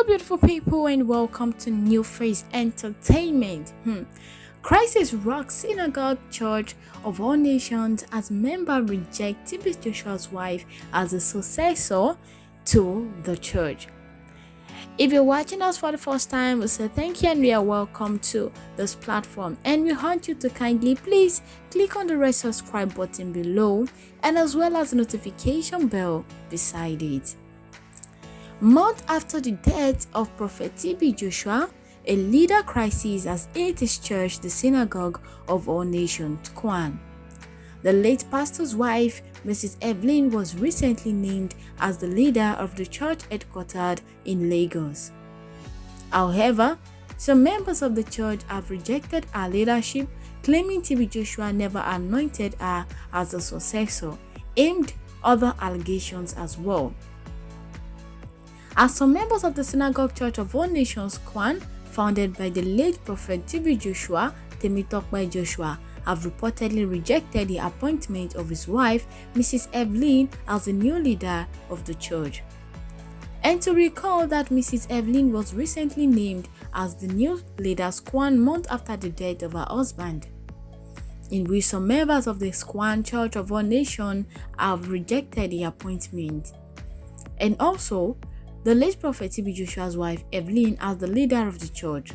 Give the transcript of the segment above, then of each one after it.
beautiful people, and welcome to New Phase Entertainment. Crisis rocks Synagogue Church of All Nations as member reject TB Joshua's wife as a successor to the church. If you're watching us for the first time, we say thank you and we are welcome to this platform. And we want you to kindly please click on the red subscribe button below and as well as the notification bell beside it. Months after the death of Prophet TB Joshua, a leader crisis has hit his church, the Synagogue of All Nations, Scoan. The late pastor's wife, Mrs. Evelyn, was recently named as the leader of the church headquartered in Lagos. However, some members of the church have rejected her leadership, claiming TB Joshua never anointed her as a successor, aimed other allegations as well. As some members of the Synagogue Church of All Nations, Scoan, founded by the late Prophet TB Joshua, Temitokpe Joshua, have reportedly rejected the appointment of his wife, Mrs. Evelyn, as the new leader of the church. And to recall that Mrs. Evelyn was recently named as the new leader, Scoan, months after the death of her husband, in which some members of the Scoan Church of All Nations have rejected the appointment. And also, the late Prophet TB Joshua's wife, Evelyn, as the leader of the church.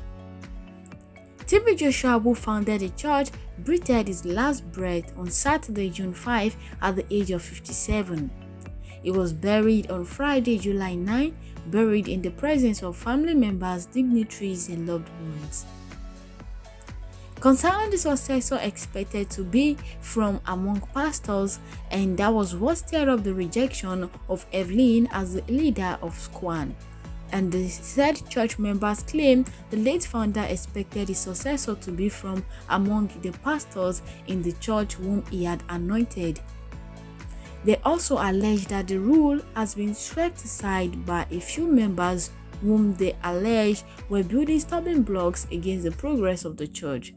TB Joshua, who founded the church, breathed his last breath on Saturday, June 5, at the age of 57. He was buried on Friday, July 9, buried in the presence of family members, dignitaries, and loved ones. Concerning the successor expected to be from among pastors, and that was what stirred up the rejection of Evelyn as the leader of Scoan. And the said church members claim the late founder expected his successor to be from among the pastors in the church whom he had anointed. They also allege that the rule has been swept aside by a few members whom they allege were building stumbling blocks against the progress of the church.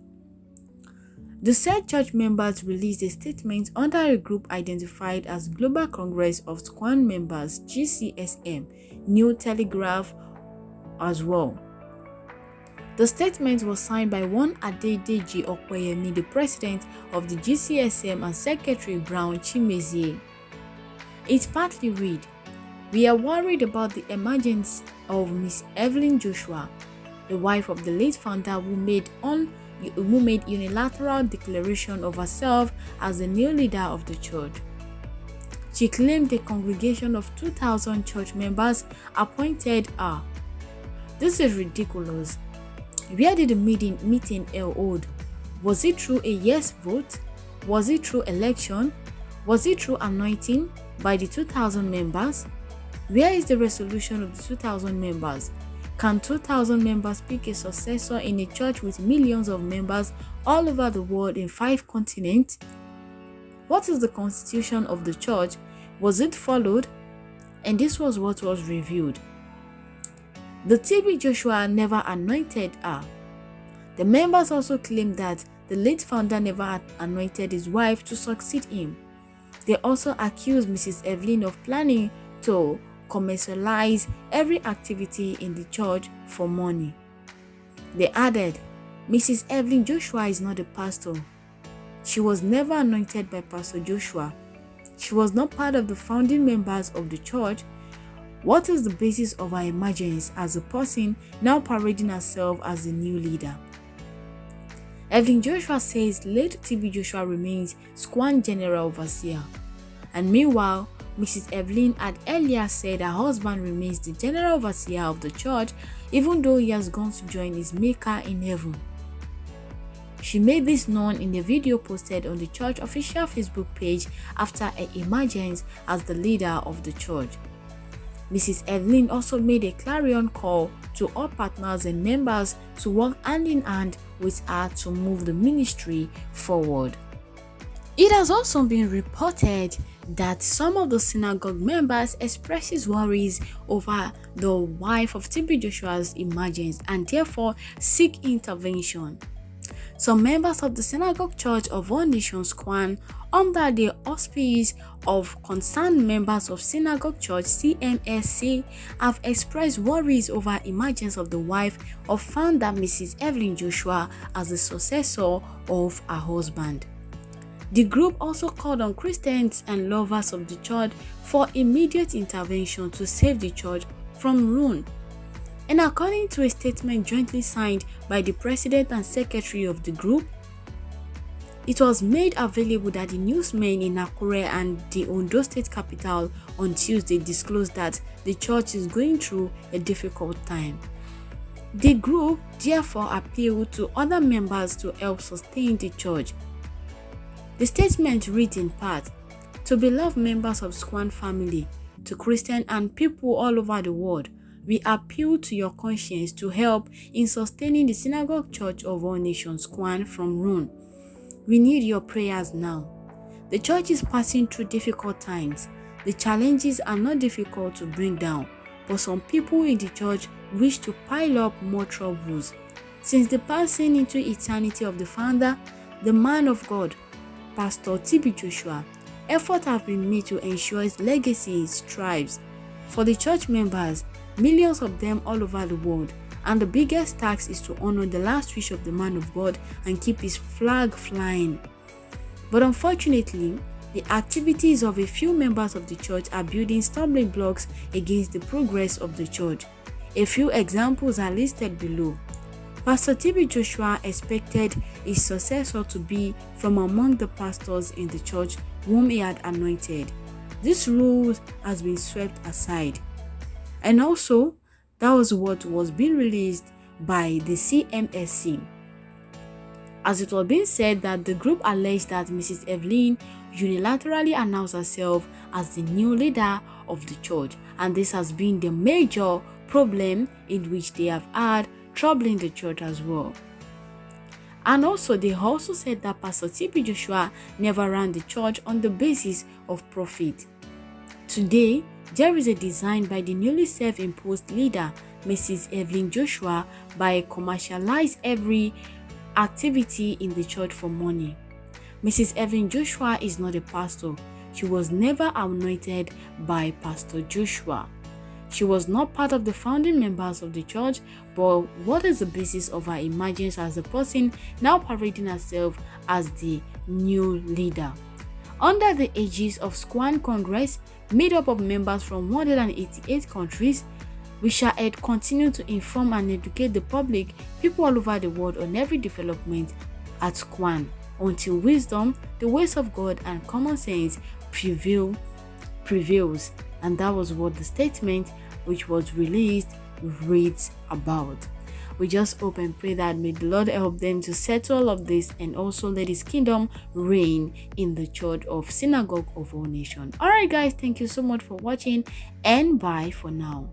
The said church members released a statement under a group identified as Global Congress of Scoan Members, GCSM, New Telegraph as well. The statement was signed by one Adedeji Okoyemi, the president of the GCSM, and Secretary Brown Chimezie. It partly read, "We are worried about the emergence of Miss Evelyn Joshua, the wife of the late founder who made unilateral declaration of herself as the new leader of the church. She claimed a congregation of 2,000 church members appointed her. This is ridiculous. Where did the meeting hold? Was it through a yes vote? Was it through election? Was it through anointing by the 2,000 members? Where is the resolution of the 2,000 members? Can 2,000 members pick a successor in a church with millions of members all over the world in 5 continents? What is the constitution of the church? Was it followed?" And this was what was revealed. The TB Joshua never anointed her. The members also claimed that the late founder never anointed his wife to succeed him. They also accused Mrs. Evelyn of planning to commercialize every activity in the church for money. They added, "Mrs. Evelyn Joshua is not a pastor. She was never anointed by Pastor Joshua. She was not part of the founding members of the church. What is the basis of her emergence as a person now parading herself as the new leader?" Evelyn Joshua says late TB Joshua remains Scoan General Overseer, and meanwhile, Mrs. Evelyn had earlier said her husband remains the General Overseer of the church, even though he has gone to join his Maker in heaven. She made this known in a video posted on the church official Facebook page after her emergence as the leader of the church. Mrs. Evelyn also made a clarion call to all partners and members to work hand in hand with her to move the ministry forward. It has also been reported that some of the synagogue members expresses worries over the wife of TB Joshua's emergence and therefore seek intervention. Some members of the Synagogue Church of All Nations Scoan, under the auspices of concerned members of Synagogue Church CMSC, have expressed worries over emergence of the wife of founder Mrs. Evelyn Joshua as the successor of her husband. The group also called on Christians and lovers of the church for immediate intervention to save the church from ruin. And according to a statement jointly signed by the president and secretary of the group, it was made available that the newsmen in Akure and the Ondo State capital on Tuesday disclosed that the church is going through a difficult time. The group therefore appealed to other members to help sustain the church. The statement reads in part, "To beloved members of Scoan family, to Christian and people all over the world, we appeal to your conscience to help in sustaining the Synagogue Church of All Nations Scoan from ruin. We need your prayers now. The church is passing through difficult times. The challenges are not difficult to bring down, but some people in the church wish to pile up more troubles. Since the passing into eternity of the founder, the man of God, Pastor T.B. Joshua, efforts have been made to ensure his legacy thrives. For the church members, millions of them all over the world, and the biggest task is to honor the last wish of the man of God and keep his flag flying. But unfortunately, the activities of a few members of the church are building stumbling blocks against the progress of the church. A few examples are listed below. Pastor T.B. Joshua expected his successor to be from among the pastors in the church whom he had anointed. This rule has been swept aside. And also, that was what was being released by the CMSC. As it was being said that the group alleged that Mrs. Evelyn unilaterally announced herself as the new leader of the church, and this has been the major problem in which they have had troubling the church as well. And also, they also said that Pastor T.B. Joshua never ran the church on the basis of profit. Today, there is a design by the newly self-imposed leader, Mrs. Evelyn Joshua, by commercialize every activity in the church for money. Mrs. Evelyn Joshua is not a pastor. She was never anointed by Pastor Joshua. She was not part of the founding members of the church, but what is the basis of her emergence as a person now parading herself as the new leader? Under the aegis of Scoan Congress, made up of members from 188 countries, we shall continue to inform and educate the public, people all over the world, on every development at Scoan until wisdom, the ways of God, and common sense prevails. And that was what the statement which was released reads about. We just hope and pray that may the Lord help them to settle all of this and also let his kingdom reign in the church of Synagogue of All Nations. Alright guys, thank you so much for watching and bye for now.